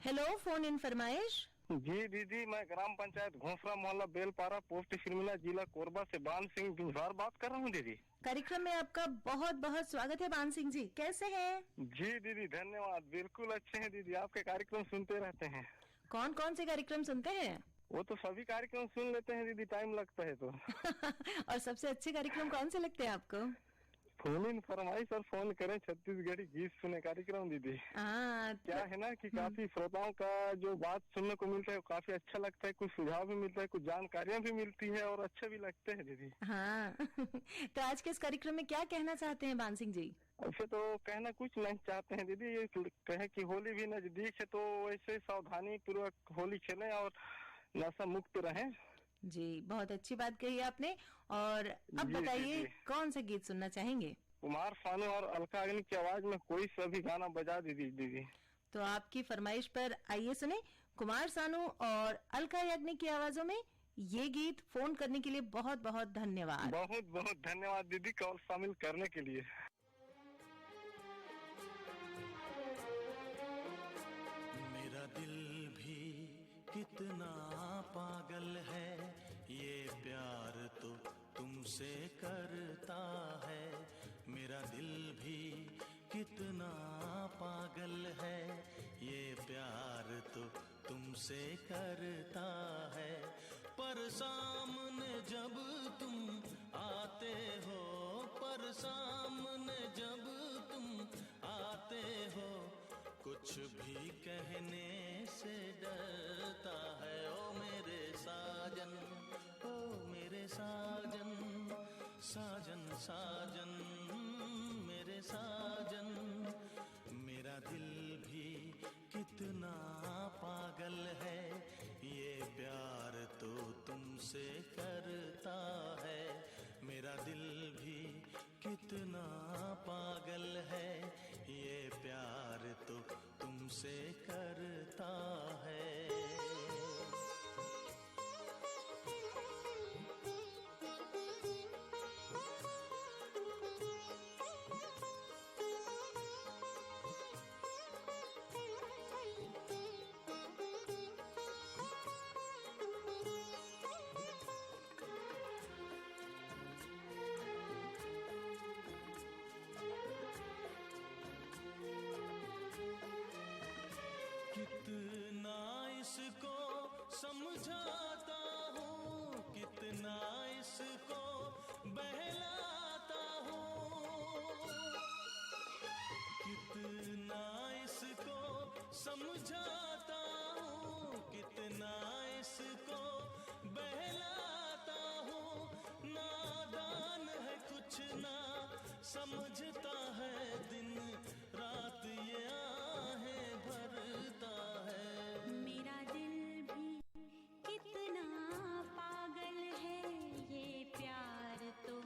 Hello, phone in फरमाइश। जी दीदी, मैं ग्राम पंचायत घोसरा मोहल्ला बेलपारा पोस्ट फिरमिला जिला कोरबा से बान सिंह बिहार बात कर रहा हूँ दीदी। कार्यक्रम में आपका बहुत बहुत स्वागत है बान सिंह जी, कैसे हैं? जी दीदी धन्यवाद, बिल्कुल अच्छे हैं दीदी, आपके कार्यक्रम सुनते रहते हैं। कौन कौन से कार्यक्रम सुनते हैं? वो तो सभी कार्यक्रम सुन लेते हैं दीदी, टाइम लगता है तो। और सबसे अच्छे कार्यक्रम कौन से लगते हैं आपको? फोन इन फरमाइश और फोन करें छत्तीसगढ़ी गीत सुने कार्यक्रम दीदी। क्या है ना कि काफी श्रोताओं का जो बात सुनने को मिलता है वो काफी अच्छा लगता है, कुछ सुझाव भी मिलता है, कुछ जानकारियां भी मिलती है और अच्छे भी लगते हैं दीदी। हाँ। तो आज के इस कार्यक्रम में क्या कहना चाहते हैं बान सिंह जी? ऐसे तो कहना कुछ नहीं चाहते हैं दीदी, ये कहे कि होली भी नजदीक है तो वैसे सावधानी पूर्वक होली खेलें और नशा मुक्त रहें। जी, बहुत अच्छी बात कही आपने। और अब बताइए कौन सा गीत सुनना चाहेंगे? कुमार सानू और अलका याग्निक की आवाज में कोई सा भी गाना बजा दीजिए दीदी। तो आपकी फरमाइश पर आइए सुने कुमार सानू और अलका याग्निक की आवाजों में ये गीत। फोन करने के लिए बहुत बहुत धन्यवाद। बहुत बहुत धन्यवाद दीदी कॉल शामिल करने के लिए। मेरा दिल भी कितना पागल है, ये प्यार तो तुमसे करता है। मेरा दिल भी कितना पागल है, ये प्यार तो तुमसे करता है। पर सामने जब तुम आते हो, पर सामने जब तुम आते हो, कुछ भी कहने से डरता है। ओ मेरे साजन, ओ मेरे साजन, साजन साजन मेरे साजन। मेरा दिल भी कितना पागल है, ये प्यार तो तुमसे करता है। मेरा दिल भी कितना पागल है, ये प्यार तो तुमसे करता है। कितना इसको समझाता हूँ, कितना इसको बहलाता हूँ, कितना इसको समझाता हूँ, कितना इसको बहलाता हूँ। नादान है कुछ ना समझता है, दिन रात ये आहें भरता है। मेरा दिल भी कितना पागल है, ये प्यार तो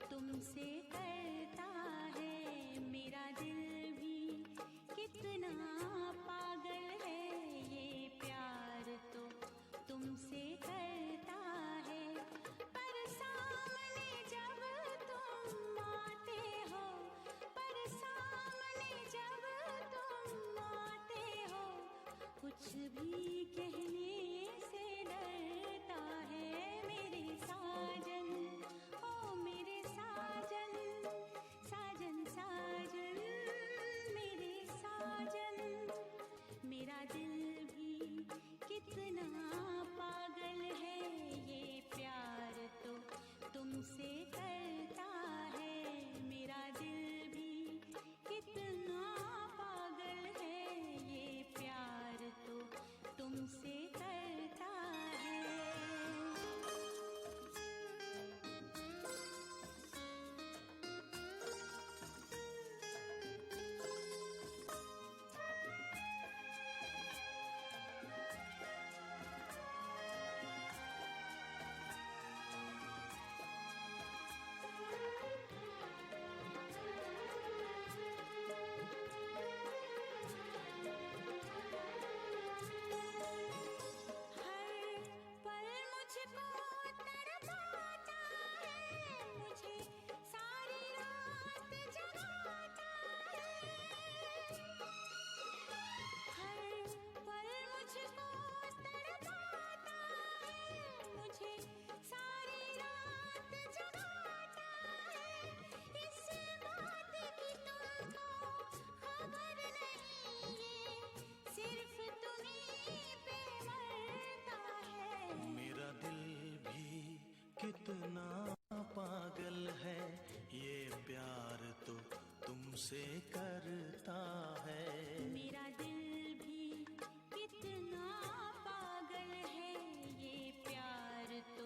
तुमसे करता है। मेरा दिल भी कितना पागल है, ये प्यार तो तुमसे करता है। पर सामने जब तुम आते हो, तुमसे करता है। मेरा दिल भी कितना पागल है, ये प्यार तो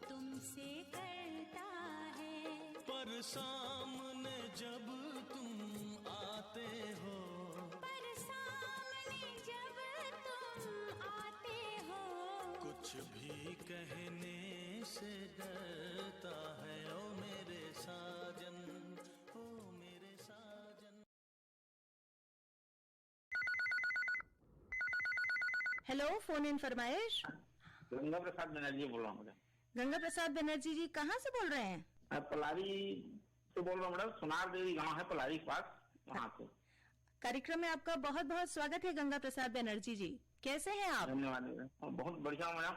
तुमसे करता है। पर सामने जब तुम आते हो, पर सामने जब तुम आते हो, कुछ भी कहने से डरता है। ओ मेरे साजन, ओ मेरे साजन। हेलो, फोन इन फरमाइश। गंगा प्रसाद बनर्जी बोल रहा हूँ मैडम। गंगा प्रसाद बनर्जी जी कहाँ से बोल रहे हैं? मैं पलारी से बोल रहा हूँ मैडम। सुनार देवी गांव है पलारी के पास, वहाँ से। कार्यक्रम में आपका बहुत बहुत स्वागत है गंगा प्रसाद बनर्जी जी। कैसे हैं आप? धन्यवाद मैडम, बहुत बढ़िया हूँ मैडम।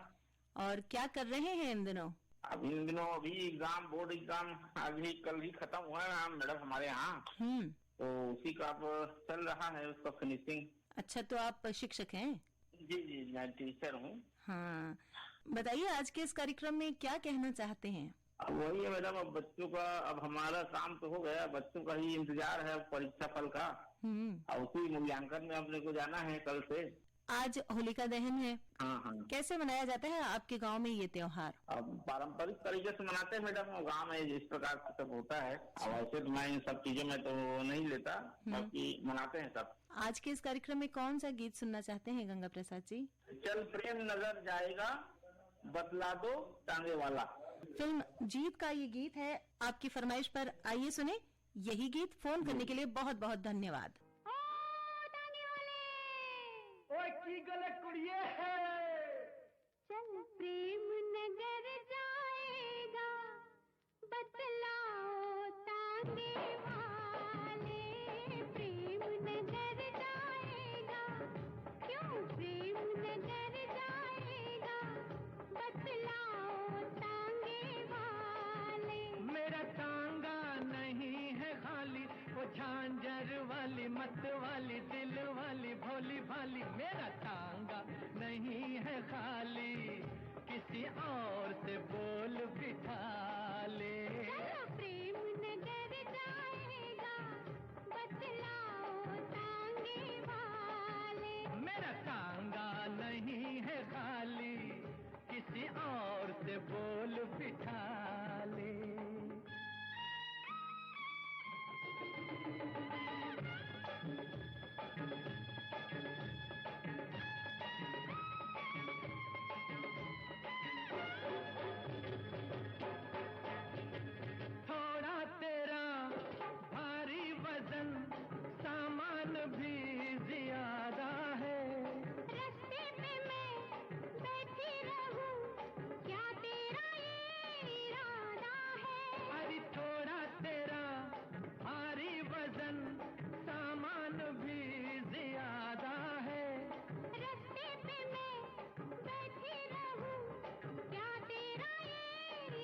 और क्या कर रहे हैं इन दिनों? अभी इन दिनों अभी एग्जाम, बोर्ड एग्जाम अभी कल ही खत्म हुआ है मैडम हमारे यहाँ, तो उसी का अब चल रहा है उसका फिनिशिंग। अच्छा, तो आप शिक्षक हैं? जी जी, मैं टीचर हूँ। हाँ, बताइए आज के इस कार्यक्रम में क्या कहना चाहते हैं? अब वही है मैडम, अब बच्चों का, अब हमारा काम तो हो गया, बच्चों का ही इंतजार है परीक्षा फल का। और उसी मूल्यांकन में अपने को जाना है कल से। आज होलिका दहन है। हाँ हाँ। कैसे मनाया जाता है आपके गांव में ये त्योहार? अब पारंपरिक तरीके से मनाते हैं मैडम, गांव में जिस प्रकार से सब होता है। अब वैसे तो मैं इन सब चीजों में तो नहीं लेता, बाकी मनाते हैं सब। आज के इस कार्यक्रम में कौन सा गीत सुनना चाहते हैं गंगा प्रसाद जी? चल प्रेम नजर जाएगा, बतला दो टांगे वाला। फिल्म जीत का ये गीत है, आपकी फरमाइश पर आइए सुने यही गीत। फोन करने के लिए बहुत बहुत धन्यवाद। चल प्रेम नगर जाएगा, बतलाओ तांगे वाले। प्रेम नगर जाएगा, क्यों प्रेम नगर जाएगा, बतलाओ तांगे वाले। मेरा तांगा नहीं है खाली, वो झांझर वाली, मत वाली, दिल वाली, भोली भाली। मेरा तांगा नहीं है खाली, किसी और से बोल बिठा ले। चलो प्रेम नगर जाएगा, बतलाओ तांगे वाले। मेरा तांगा नहीं है खाली, किसी और से बोल बिठा ले। थोड़ा तेरा भारी वजन, सामान भी ज्यादा है। रास्ते पे मैं बैठी रहूं, क्या तेरा ये इरादा है? अरे थोड़ा तेरा भारी वजन, सामान भी ज्यादा है। रास्ते पे मैं बैठी रहूं, क्या तेरा ये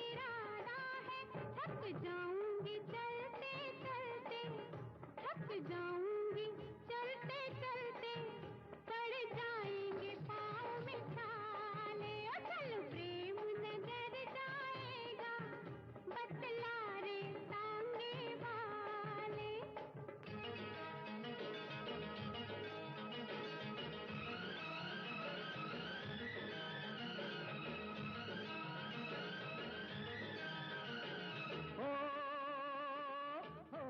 इरादा है? थक जाऊंगी चलते चलते, थक जाऊंगी चलते चलते, पड़ जाएंगे पाँव में छाले। ओ चल प्रेम नगर जाएगा, बतला रे तांगे वाले। ओ, ओ,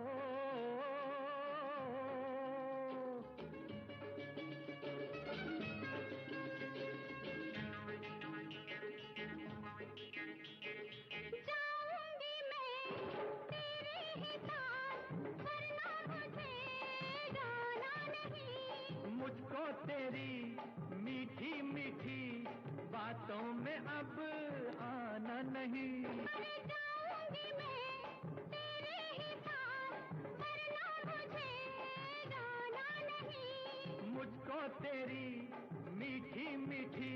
जाऊंगी मैं तेरे ही साथ, वरना मुझे जाना नहीं। मुझको तेरी मीठी मीठी बातों में अब आना नहीं। अरे जाऊंगी मैं तेरे ही साथ, वरना मुझे जाना नहीं। मुझको तेरी मीठी मीठी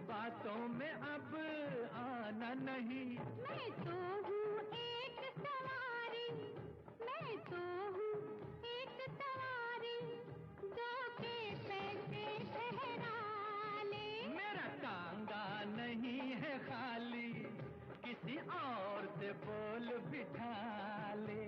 बातों में अब आना नहीं। मैं तो हूँ एक सवारी, मैं तो हूँ एक सवारी, दो के पैसे ठहरा ले। मेरा तांगा नहीं है खाली, किसी और से बोल बिठा ले।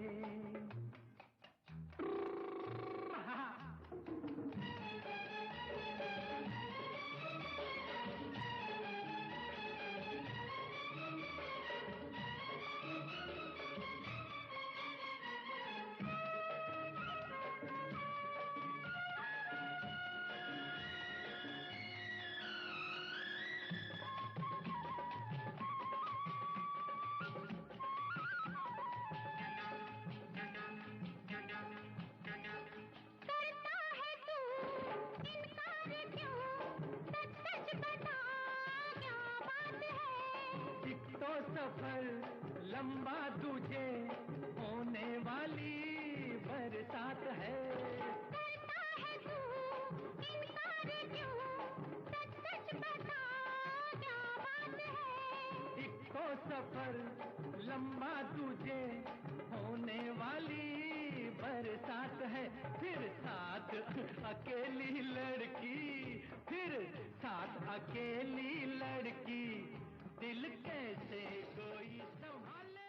सफर लंबा तुझे होने वाली बरसात है। करता है तू इनकार क्यों, सच सच बता क्या बात है। इको सफर लंबा तुझे होने वाली बरसात है। फिर साथ अकेली लड़की, फिर साथ अकेली लड़की, दिल कैसे कोई संभाले।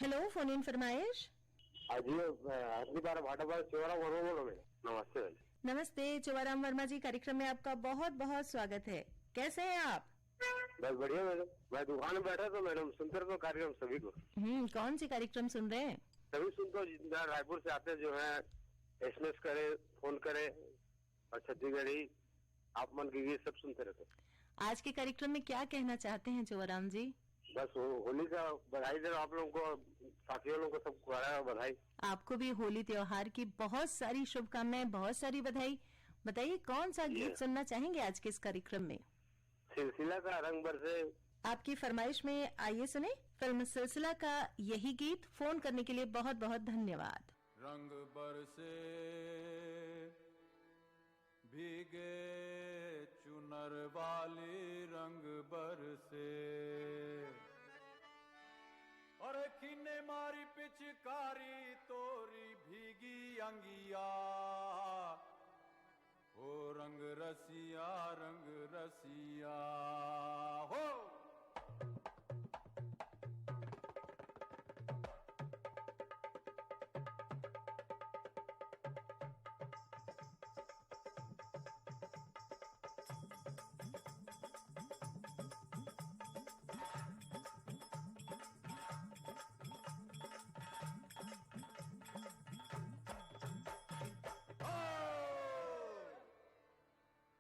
हेलो, फोन इन फरमाइश। जी अगली बार भाटापारा चौरा बोलो मैं। नमस्ते भाई। नमस्ते चौबाराम वर्मा जी, कार्यक्रम में आपका बहुत बहुत स्वागत है। कैसे हैं आप? बस बढ़िया मैडम, मैं दुकान में बैठा तो मैडम सुनते रहो कार्यक्रम सभी को। कौन सी कार्यक्रम सुन रहे हैं? सभी सुनते हो जितना रायपुर से आते जो है, एसएमएस करे, फोन करे और छत्तीसगढ़ी आप मन की गीत सब सुनते रहते। आज के कार्यक्रम में क्या कहना चाहते हैं चौबाराम जी? बस होली का बधाई दे आप लोगों को, साथियों लोगों को सबको बधाई। आपको भी होली त्योहार की बहुत सारी शुभकामनाएं, बहुत सारी बधाई। बताइए कौन सा गीत सुनना चाहेंगे आज के इस कार्यक्रम में? सिलसिला का रंग बरसे। आपकी फरमाइश में आइए सुने फिल्म सिलसिला का यही गीत। फोन करने के लिए बहुत बहुत धन्यवाद। रंग बरसे भीगे चुनर वाली, रंग बरसे और किन्ने मारी पिचकारी तोरी भीगी अंगिया। हो रंग रसिया, रंग रसिया हो।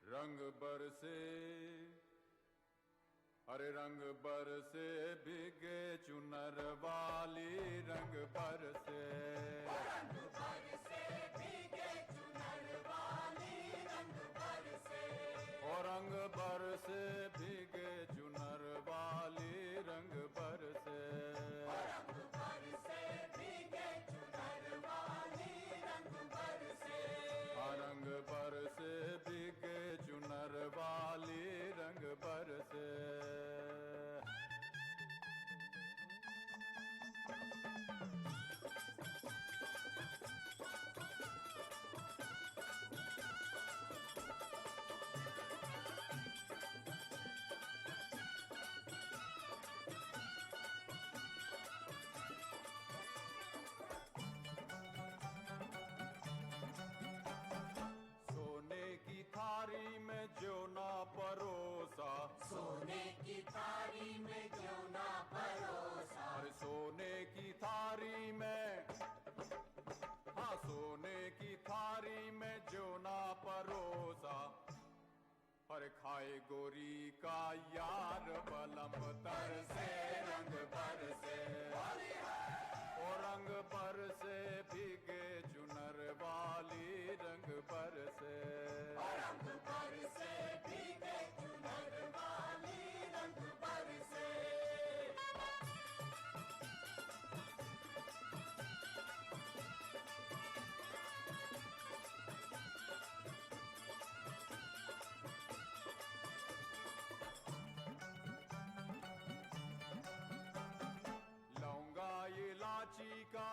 रंग बरसे, अरे रंग बरसे भीगे चुनर वाली, रंग बरसे। रंग बरसे भीगे चुनर वाली, रंग बरसे। और रंग बरसे भीगे चुनर वाली, रंग बरसे। रंग बरसे भीगे चुनर वाली, रंग बरसे। रंग बरसे भीगे चुनर वाली, रंग बरसे। सोने की थारी में जो ना परोसा, सोने की थारी में जो ना परोसा। अरे सोने की थारी में, हाँ सोने की थारी में जो ना परोसा। पर खाए गोरी का यार बलम तर से, रंग बरसे। ओ रंग बरसे भीगे चुनर वाली, रंग बरसे। रंग बरसे भीगे चुनर वाली, रंग बरसे। लौंगा इलाची का,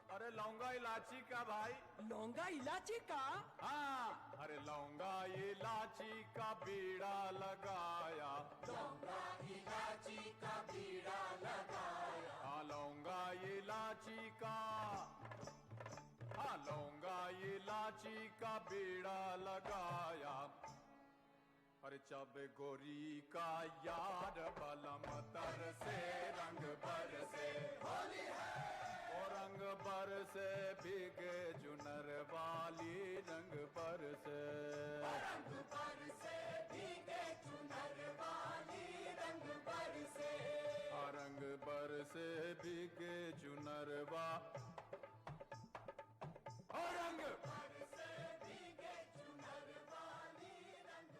अरे लौंगा इलाची का भाई, लौंगा इलाची का। हाँ अरे लौंगा इलाची का बीड़ा लगाया। लौंगा इलाची का बीड़ा लगाया। हाँ लौंगा इलाची का, हाँ लौंगा इलाची का बीड़ा लगाया। अरे जब गोरी का यार बलम तर से, रंग बरसे। होली है। और रंग बरसे भीगे चुनर वाली, रंग बरसे। रंग बरसे भीगे चुनर वाली, रंग बरसे। रंग बरसे भीगे चुनर वाली, रंग बरसे भीगे चुनर वाली, रंग।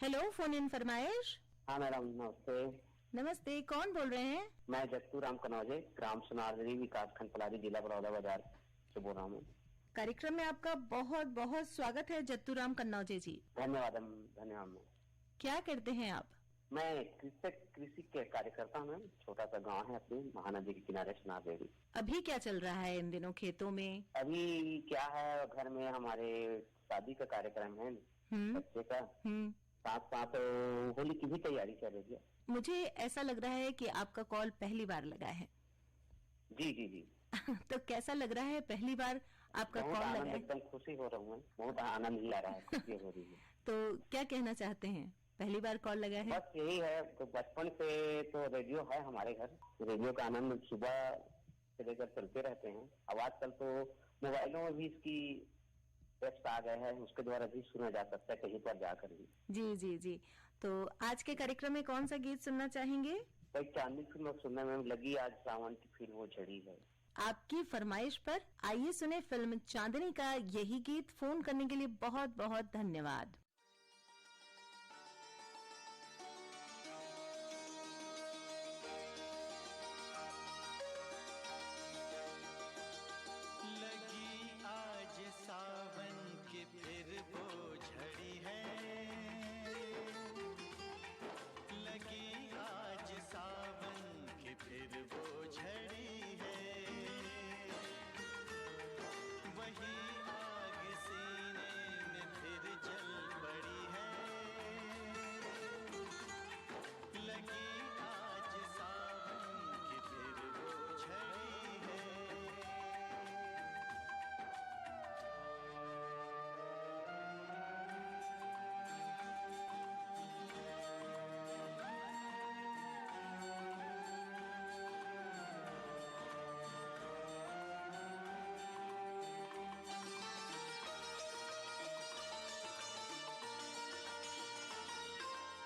हेलो, फोन इन फरमाइश। हाँ मैडम, नमस्ते। नमस्ते, कौन बोल रहे हैं? मैं जत्तू राम कनौजे, ग्राम सुनारदरी, विकास खंड पलारी, जिला बड़ौदा बाजार से बोल रहा हूँ। कार्यक्रम में आपका बहुत बहुत स्वागत है जत्तू राम कन्नौजे जी। धन्यवाद धन्यवाद। क्या करते हैं आप? मैं कृषि के कार्य करता हूँ। छोटा सा गांव है अपनी महानदी के किनारे सुनारदेवी। अभी क्या चल रहा है इन दिनों खेतों में? अभी क्या है, घर में हमारे शादी का कार्यक्रम है बच्चे का, साथ साथ होली की भी तैयारी चल रही है। मुझे ऐसा लग रहा है कि आपका कॉल पहली बार लगा है। जी जी जी। तो कैसा लग रहा है पहली बार आपका कॉल लगा है? एकदम खुशी हो रहा हूँ, बहुत आनंद ही आ रहा है, खुशी हो रही है। तो क्या कहना चाहते हैं, पहली बार कॉल लगा है? बस यही है, तो बचपन से तो रेडियो है हमारे घर, रेडियो का आनंद सुबह से लेकर चलते रहते हैं। अब आजकल तो मोबाइलों में भी इसकी एप्स आ गए हैं, उसके द्वारा भी सुना जा सकता है कहीं पर जाकर भी। जी जी जी। तो आज के कार्यक्रम में कौन सा गीत सुनना चाहेंगे? कोई चांदनी फिल्म सुनने में लगी, आज सावन की फिर वो झड़ी है। आपकी फरमाइश पर आइए सुने फिल्म चांदनी का यही गीत। फोन करने के लिए बहुत बहुत धन्यवाद। लगी आज सावन की फिर वो झड़ी है, लगी आज सावन की फिर वो झड़ी है, वही आग सीने में फिर जल पड़ी है, लगी आज सावन की फिर वो झड़ी है।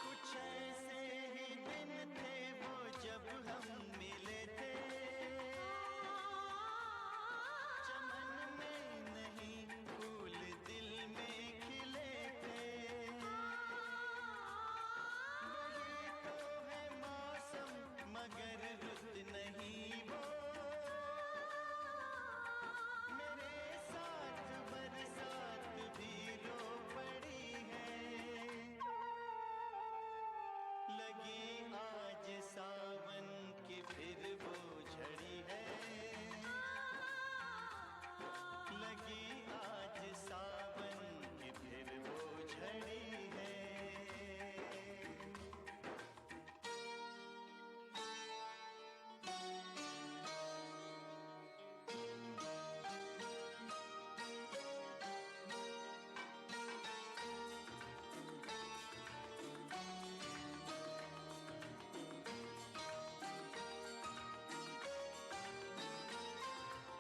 कुछ ऐसे ही दिन थे वो जब हम मिले थे, चमन में नहीं फूल दिल में खिले थे, वही तो है मौसम मगर रुत नहीं वो, मेरे साथ बरसात भी रो पड़ी है, लगी आज सावन की फिर वो झड़ी है, लगी आज सावन की फिर वो झड़ी है।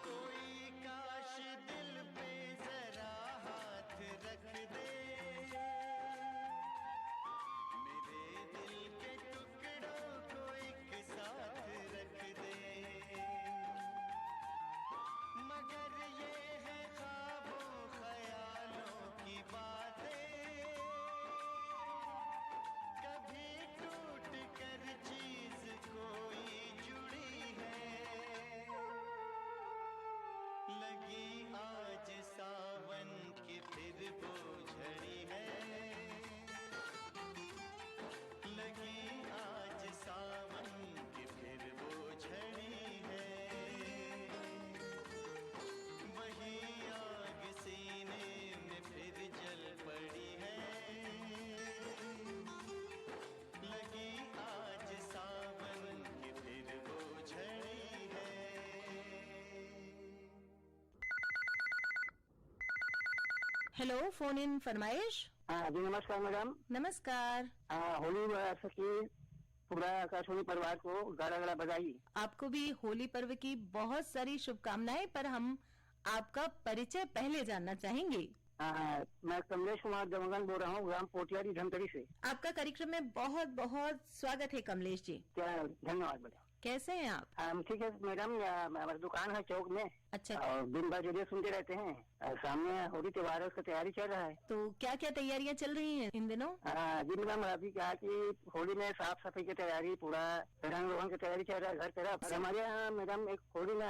कोई काश दिल पे जरा हाथ रख दे, मेरे दिल के टुकड़ों को एक साथ रख दे, मगर ये है ख्वाबों ख्यालों की बातें, कभी टूट कर चीज कोई जुड़ी है, लगी आज सावन की फिर वो झड़ी है, लगी आज सावन की फिर वो झड़ी है, वही आग सीने में फिर जल पड़ी है, लगी आज सावन की फिर वो झड़ी है। हेलो, फोन इन फरमाइश। हाँ जी, नमस्कार मैडम। नमस्कार। होली की पूरा आकाशवाणी परिवार को गाड़ा गाड़ा बधाई। आपको भी होली पर्व की बहुत सारी शुभकामनाएं, पर हम आपका परिचय पहले जानना चाहेंगे। मैं कमलेश कुमार जमगन बोल रहा हूँ, ग्राम पोटियारी धमतरी से। आपका कार्यक्रम में बहुत बहुत स्वागत है कमलेश जी। क्या धन्यवाद मैडम। कैसे हैं आप? हम ठीक है मैडम, हमारी दुकान है चौक में। अच्छा। और दिन भर रेडियो सुनते रहते हैं। सामने होली त्योहार है, उसका तैयारी चल रहा है। तो क्या क्या तैयारियां चल रही हैं इन दिनों? जी मैडम, अभी क्या कि होली में साफ सफाई की तैयारी, पूरा रंग रोगन की तैयारी चल रहा है घर तरफ। हमारे यहाँ मैडम एक होली में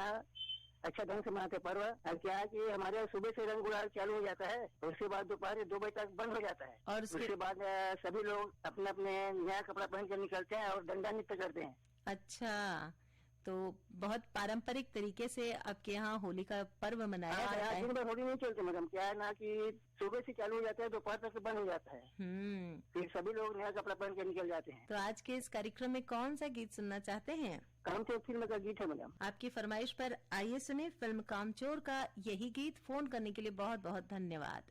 अच्छा ढंग से मनाते पर्व। क्या है कि हमारे यहाँ सुबह से रंग गुलाल चालू हो जाता है, उसके बाद दोपहर 2 बजे तक बंद हो जाता है। और उसके बाद सभी लोग अपने अपने नया कपड़ा पहन कर निकलते हैं और डंडा नृत्य करते हैं। अच्छा, तो बहुत पारंपरिक तरीके से आपके यहाँ होली का पर्व मनाया जाता है। दिन भर होली नहीं चलती मैडम, क्या है ना कि सुबह से चालू हो जाता है, दोपहर तक बंद हो जाता है। फिर सभी लोग नया कपड़ा पहन के निकल जाते हैं। तो आज के इस कार्यक्रम में कौन सा गीत सुनना चाहते हैं? कामचोर फिल्म का गीत है मैडम। आपकी फरमाइश पर आइए सुने फिल्म कामचोर का यही गीत। फोन करने के लिए बहुत बहुत धन्यवाद।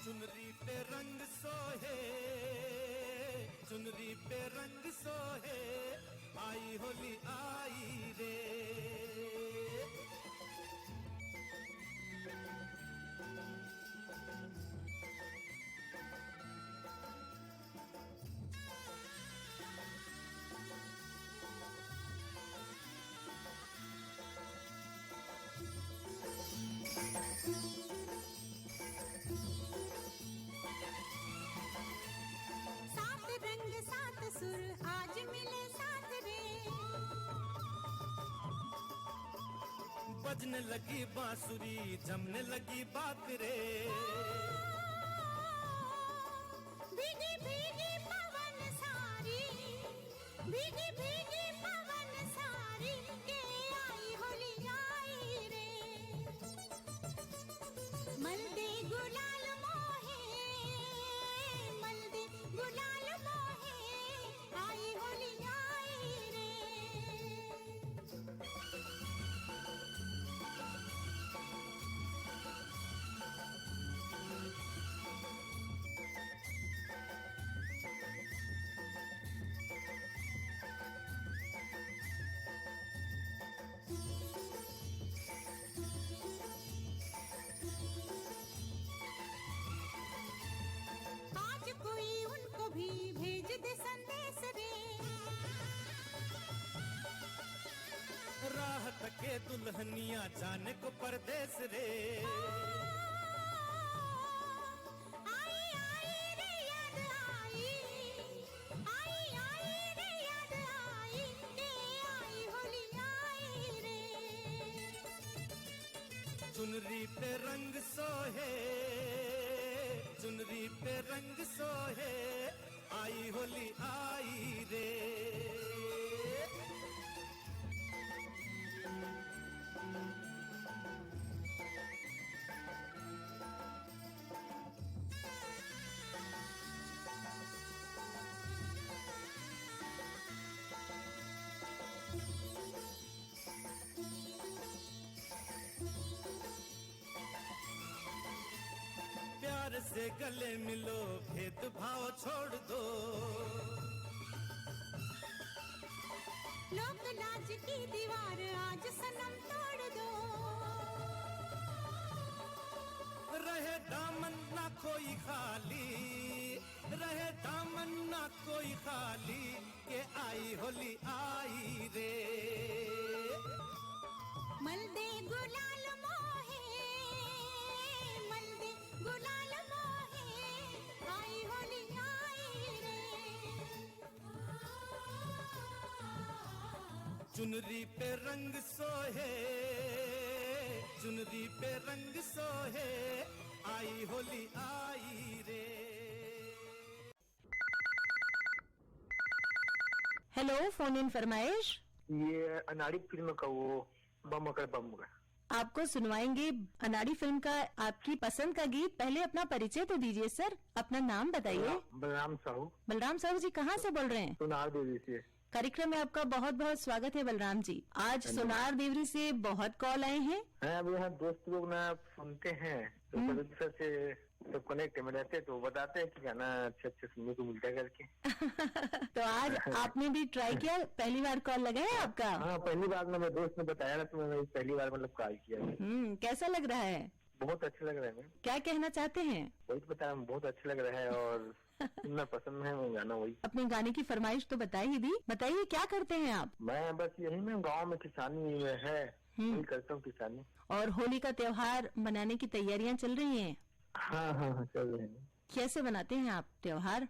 चुनरी पे रंग सोहे, चुनरी पे रंग सोहे, आई होली आई रे। बजने लगी बांसुरी, जमने लगी बात रे। भीगी भीगी पवन सारी, भीगी भीगी पवन सारी, के आई होली आई रे। मल्दे गुलाल मोहे, मल्दे गुलाल मोहे, आई होली आई रे। आज कोई उनको भी भेज दे संदेश रे। राह तके दुल्हनिया जाने को परदेस रे। आई आई रे याद आई, आई आई रे याद आई, के आई होली आई रे। चुनरी पे रंग सोहे, चुनरी पे रंग सोहे, आई होली आई रे। प्यार से गले मिलो, भेदभाव छोड़ दो। लोक लाज की दीवार आज सनम तोड़ दो। रहे दामन ना कोई खाली, रहे दामन ना कोई खाली, के आई होली आई रे। मल्दे गुलाल मोहे, मल्दे गुलाल मोहे, आई होली आई रे। चुनरी पे रंग सोहे, चुनरी पे रंग सोहे, आई होली आई रे। हेलो, फोन इन फरमाइश। ये अनाड़ी फिल्म का वो बम अकर बम का। आपको सुनवाएंगे अनाड़ी फिल्म का आपकी पसंद का गीत। पहले अपना परिचय तो दीजिए सर, अपना नाम बताइए। बलराम साहू। बलराम साहू जी कहाँ से बोल रहे हैं? सुनार देवी से। कार्यक्रम में आपका बहुत बहुत स्वागत है बलराम जी। आज सोनार देवरी से बहुत कॉल आए हैं। अब यहाँ दोस्त लोग ना सुनते हैं तो प्रोड्यूसर से सब कनेक्ट में रहते तो बताते हैं कि गाना अच्छे सुनने को मिलता है करके। तो आज आपने भी ट्राई किया, पहली बार कॉल लगा है आपका? हाँ, पहली बार ना, मेरे दोस्त ने बताया ना, तो मैं पहली बार मतलब कॉल किया। कैसा लग रहा है? बहुत अच्छा लग रहा है। क्या कहना चाहते हैं? वही तो बताया, बहुत अच्छा लग रहा है और सुनना पसंद है वो गाना। वही अपने गाने की फरमाइश तो बताई ही दी, बताइए क्या करते हैं आप? मैं बस यही ना, गाँव में किसानी है, यही करता हूँ, किसानी। और होली का त्योहार मनाने की तैयारियां चल रही हैं? हाँ, चल रहे हैं। कैसे मनाते हैं आप त्योहार?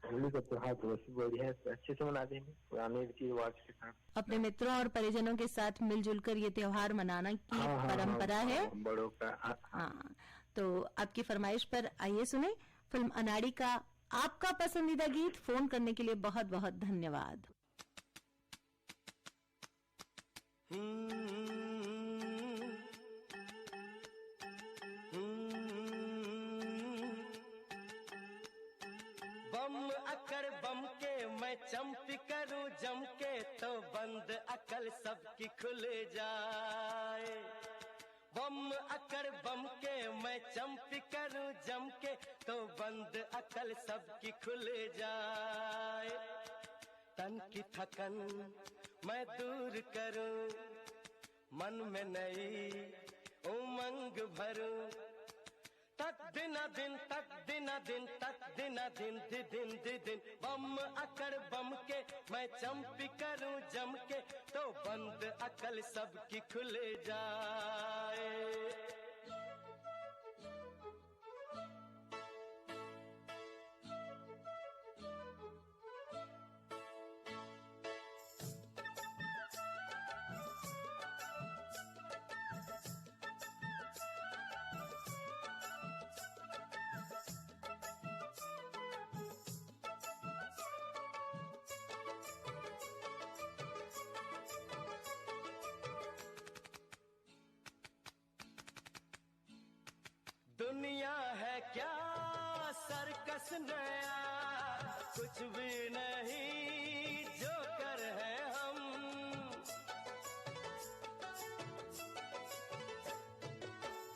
होली का त्योहार तो वैसे बढ़िया है, अच्छे से मनाते हैं पुराने रीति रिवाज के साथ। अपने मित्रों और परिजनों के साथ मिलजुल कर ये त्योहार मनाना की परंपरा है बड़ों का। हाँ, तो आपकी फरमाइश पर आइए सुने फिल्म अनाड़ी का आपका पसंदीदा गीत। फोन करने के लिए बहुत बहुत धन्यवाद। बम अकड़ बम के मैं चंपी करूं जम के, तो बंद अकल सबकी खुल जाए। बम अकड़ बम के मैं चंपी करूं जम के, तो बंद अकल सबकी खुल जाए। तन की थकन मैं दूर करूं, मन में नई उमंग भरूं। तक दिना दिन तक दिना दिन तक दिना दिन दि दिन दि दिन। बम अकड़ बम के मैं चंपी करूं जम के, तो बंद अकल सबकी खुल जाए। दुनिया है क्या सर्कस नया, कुछ भी नहीं जोकर है हम।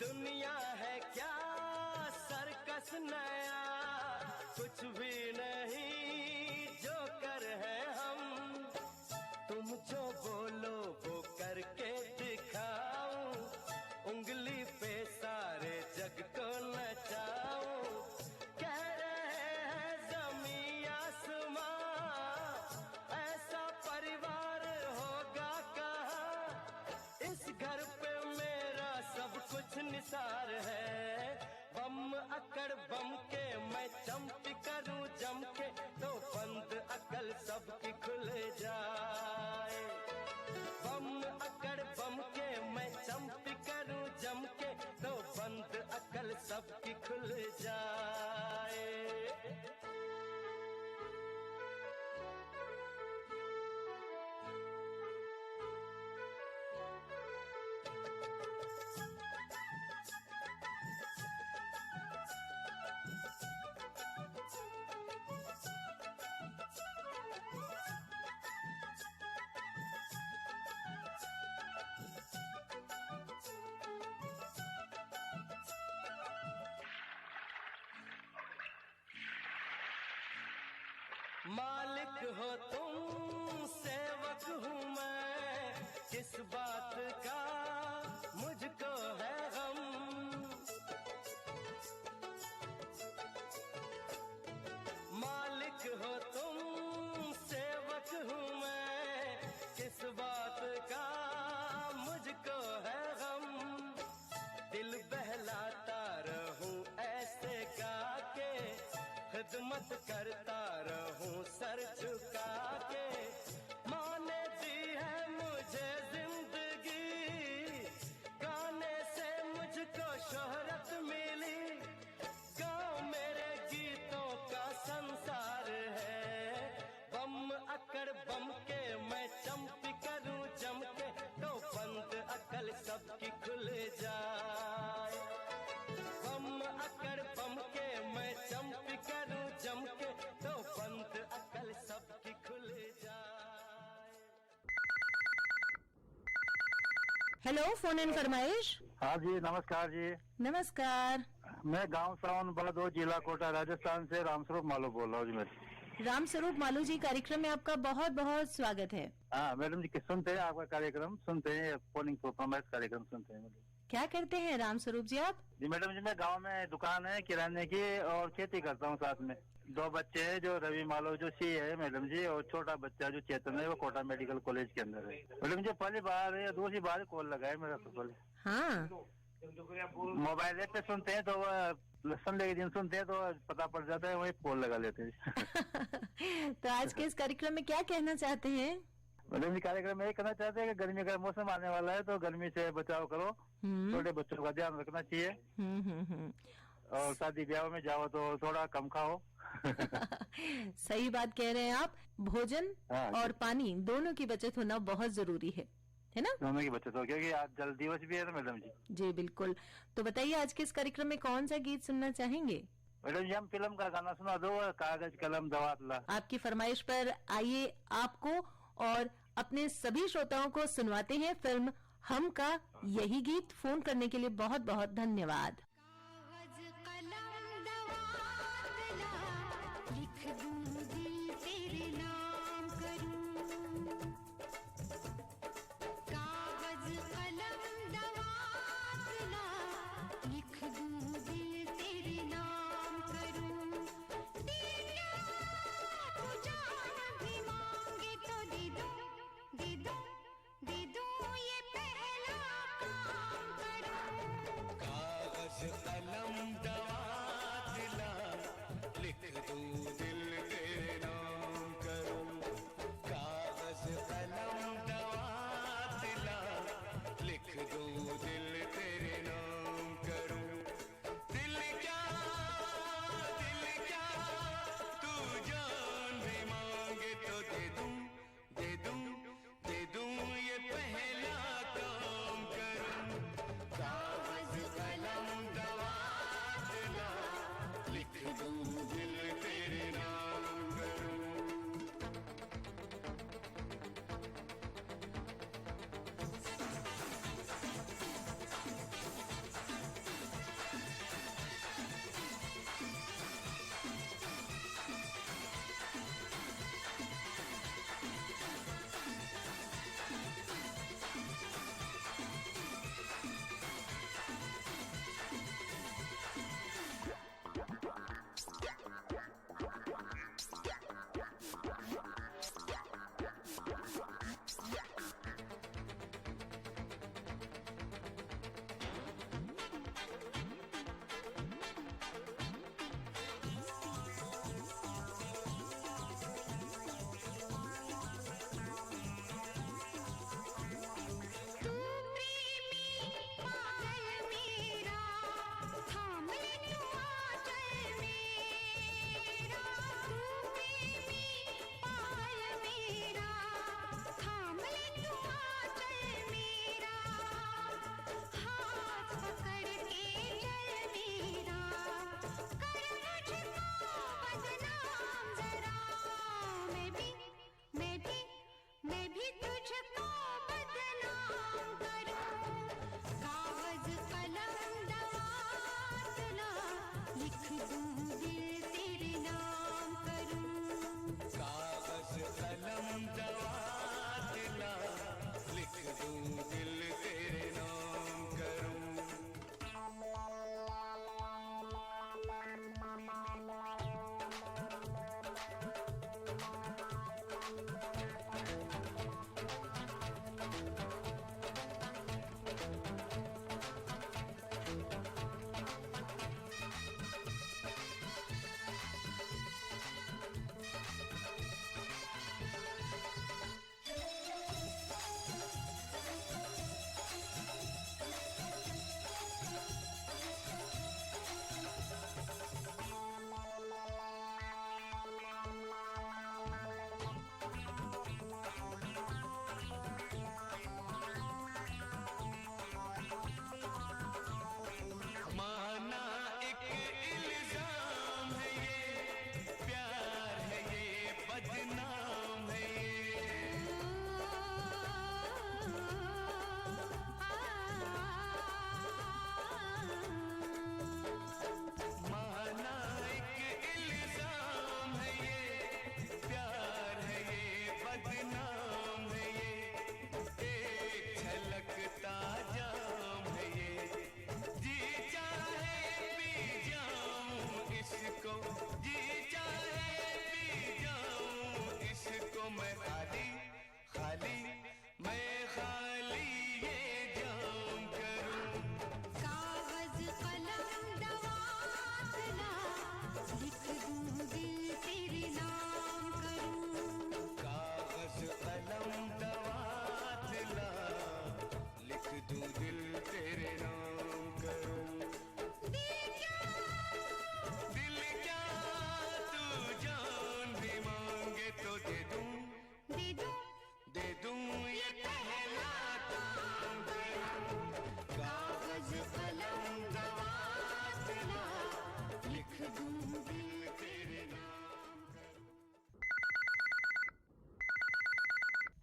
दुनिया है क्या सर्कस नया, कुछ भी नहीं जोकर है हम। तुम जो बोलो वो करके दिखाऊं, उंगली पे सारे जग को नचाऊं। कह रहे हैं ज़मीं आसमां, ऐसा परिवार होगा कहाँ। इस घर पे मेरा सब कुछ निसार है। बम अकड़ बम के मैं चंपी करूं जम के, तो बंद अकल सबकी खुल जाए। बम अकड़ बम के मैं चंपी करूं जम के, तो बंद अकल सबकी खुल जाए। मालिक हो तुम, सेवक हूँ मैं, किस बात का मुझको है गम। मालिक हो तुम, सेवक हूँ मैं, किस बात का मुझको है गम। दिल बहलाता रहूं ऐसे गा के, खिदमत करता रहूं सर झुका के। माँ ने दी है मुझे जिंदगी, गाने से मुझको शोहरत मिली। गाँव मेरे गीतों का संसार है। बम अकड़ बम के मैं चंपी करूं जम के, तो बंद अकल सबकी खुल हेलो, फोन इन फरमाइश। हाँ जी, नमस्कार जी। नमस्कार। मैं गांव सावन बड़दो, जिला कोटा, राजस्थान से रामस्वरूप मालू बोल रहा हूँ जी। मैं रामस्वरूप मालू जी, कार्यक्रम में आपका बहुत बहुत स्वागत है। हाँ मैडम जी, सुनते हैं आपका कार्यक्रम, सुनते हैं फोनिंग परफॉर्मेंस कार्यक्रम सुनते हैं। क्या करते हैं रामस्वरूप जी आप? जी मैडम जी, मैं गांव में दुकान है किराने की और खेती करता हूँ साथ में। 2 बच्चे हैं, जो रवि मालव जो सी है मैडम जी, और छोटा बच्चा जो चेतन है वो कोटा मेडिकल कॉलेज के अंदर है। मैडम जी पहली बार या दूसरी बार कॉल लगा है मेरा। तो पहले हाँ, मोबाइल ऐप पे सुनते हैं तो संडे के दिन सुनते हैं तो पता पड़ जाता है, वही कॉल लगा लेते हैं। तो आज के इस कार्यक्रम में क्या कहना चाहते हैं? मैडम जी कार्यक्रम में ये कहना चाहते हैं कि गर्मी का मौसम आने वाला है तो गर्मी से बचाव करो, छोटे बच्चों का ध्यान रखना चाहिए, और शादी ब्याह में जाओ तो थोड़ा कम खाओ। सही बात कह रहे हैं आप। भोजन और पानी दोनों की बचत होना बहुत जरूरी है ना? दोनों की बचत हो, क्योंकि आज जल दिवस भी है ना मैडम जी। जी बिल्कुल। तो बताइए आज के इस कार्यक्रम में कौन सा गीत सुनना चाहेंगे? मैडम जी हम फिल्म का गाना सुना दो, कागज कलम दवातला। आपकी फरमाइश पर आइए आपको और अपने सभी श्रोताओं को सुनवाते हैं फिल्म हम का यही गीत। फोन करने के लिए बहुत बहुत धन्यवाद।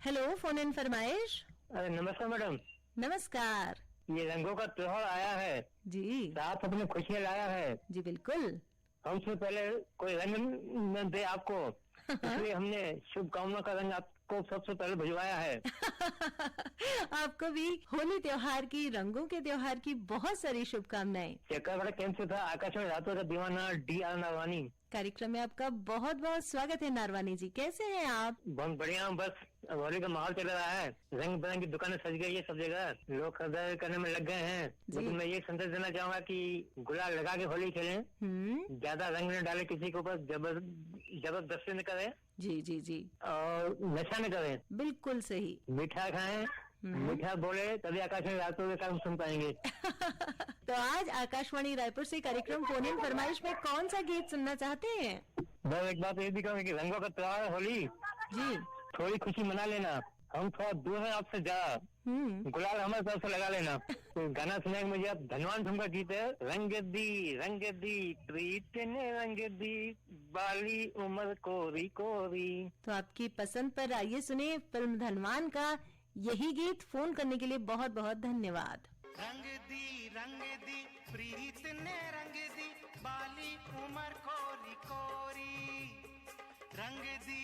हेलो, फोन इन फरमाइश। अरे नमस्कार मैडम। नमस्कार। ये रंगों का त्योहार आया है जी, साथ अपने खुशियाँ लाया है। जी बिल्कुल। हमसे पहले कोई रंग न दे आपको, इसलिए हमने शुभकामना का रंग आपको सबसे पहले भिजवाया है। आपको भी होली त्योहार की, रंगों के त्योहार की बहुत सारी शुभकामनाएं। चेकरवाड़ा कैंप से था आकाशवाणी रातों का दीवाना D.R. नारवानी। कार्यक्रम में आपका बहुत बहुत स्वागत है नारवानी जी, कैसे हैं आप? बहुत बढ़िया हूँ, बस होली का माहौल चल रहा है, रंग बिरंगी दुकानें सज गई है सब जगह, लोग खरीदारी करने में लग गए हैं। लेकिन मैं ये संदेश देना चाहूंगा कि गुलाल लगा के होली खेलें, ज्यादा रंग न डाले किसी के ऊपर, जबरदस्ती न करें। जी जी जी। और नशा न करें। बिल्कुल सही। मीठा खाएं, मीठा बोले, तभी आकाशवाणी रातों के काम सुन पाएंगे। तो आज आकाशवाणी रायपुर से कार्यक्रम फोन इन फरमाइश में कौन सा गीत सुनना चाहते हैं? मैं एक बात ये भी कहूँगी कि रंगों का त्योहार है होली जी, थोड़ी खुशी मना लेना, हम थोड़ा दूर हैं आपसे ज्यादा, गुलाल हमारे तरफ से लगा लेना। तो गाना सुनाएंगे मुझे आप, धनवान फिल्म का गीत है, रंग दी प्रीत ने रंग दी बाली उम्र कोरी कोरी। तो आपकी पसंद पर आइए सुने फिल्म धनवान का यही गीत। फोन करने के लिए बहुत बहुत धन्यवाद। रंग दी प्रीत ने रंग दी बाली उमर कोरी कोरी। रंग दी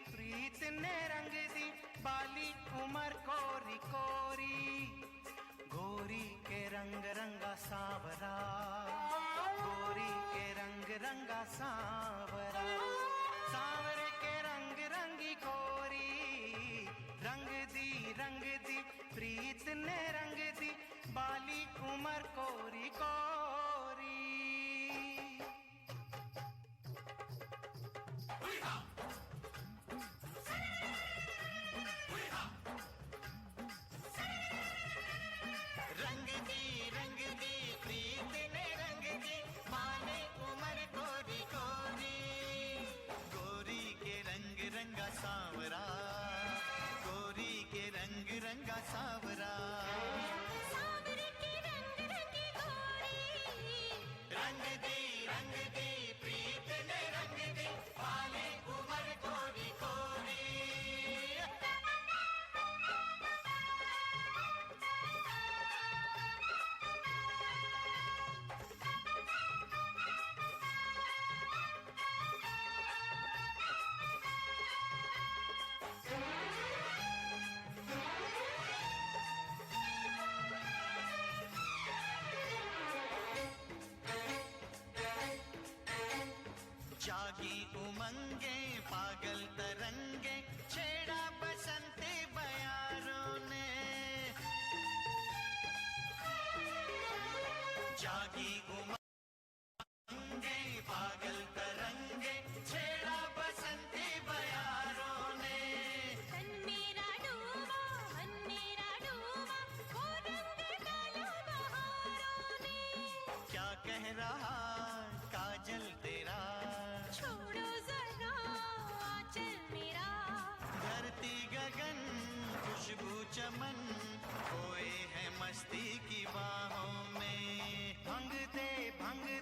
प्रीत ने रंग दी बाली उमर कोरी कोरी। गोरी के रंग रंगा सावरा, गोरी के रंग रंगा सावरा, सावरे के रंग रंगी गोरी। रंग दी प्रीत ने रंग दी बाली उमर कोरी कोरी। रंग दी प्रीत ने रंग दी बाली उमर कोरी कोरी। गोरी के रंग रंगा सांवरा, गोरी के रंग रंगा सांवरा, सांवरे के रंग रंगी गोरी। रंग दी प्रीत ने रंग दी बाली उमर कोरी कोरी। जागी उमंगे पागल तरंगे छेड़ा बसंती बयारों ने। जागी उमंगे पागल तरंगे छेड़ा बसंती बयारों ने। मन मेरा डूबा वो रंग डालो बहारों ने। क्या कह रहा काजल तेरा, छोड़ो जरा आंचल मेरा। धरती गगन खुशबू चमन खोए हैं मस्ती की बाहों में। भंग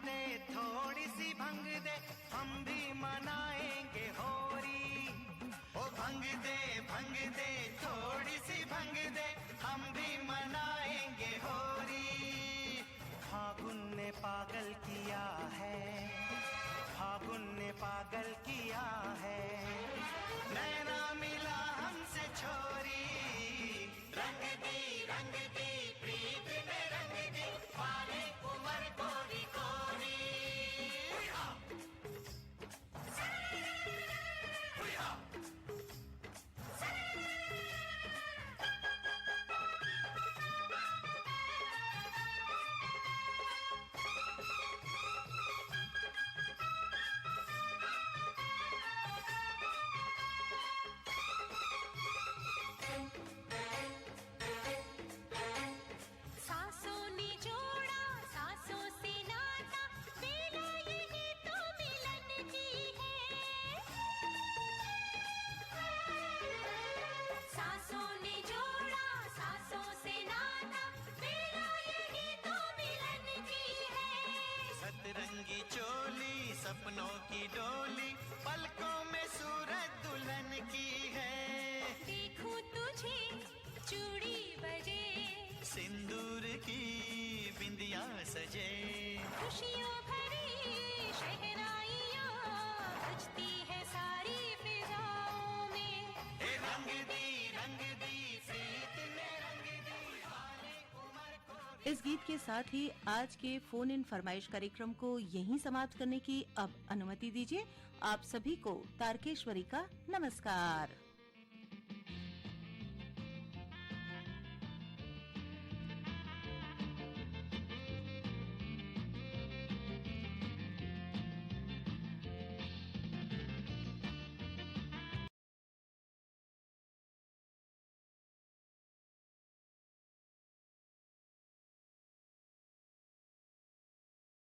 दे थोड़ी सी भंग दे, हम भी मनाएंगे होली। ओ भंग दे थोड़ी सी भंग दे, हम भी मनाएंगे होली। फागुन ने पागल किया है, फागुन ने पागल किया है, नैना मिला हमसे छोरी। रंग दी प्रीत ने रंग दी बाली उमर कोरी कोरी। इस गीत के साथ ही आज के फोन इन फरमाइश कार्यक्रम को यहीं समाप्त करने की अब अनुमति दीजिए। आप सभी को तारकेश्वरी का नमस्कार।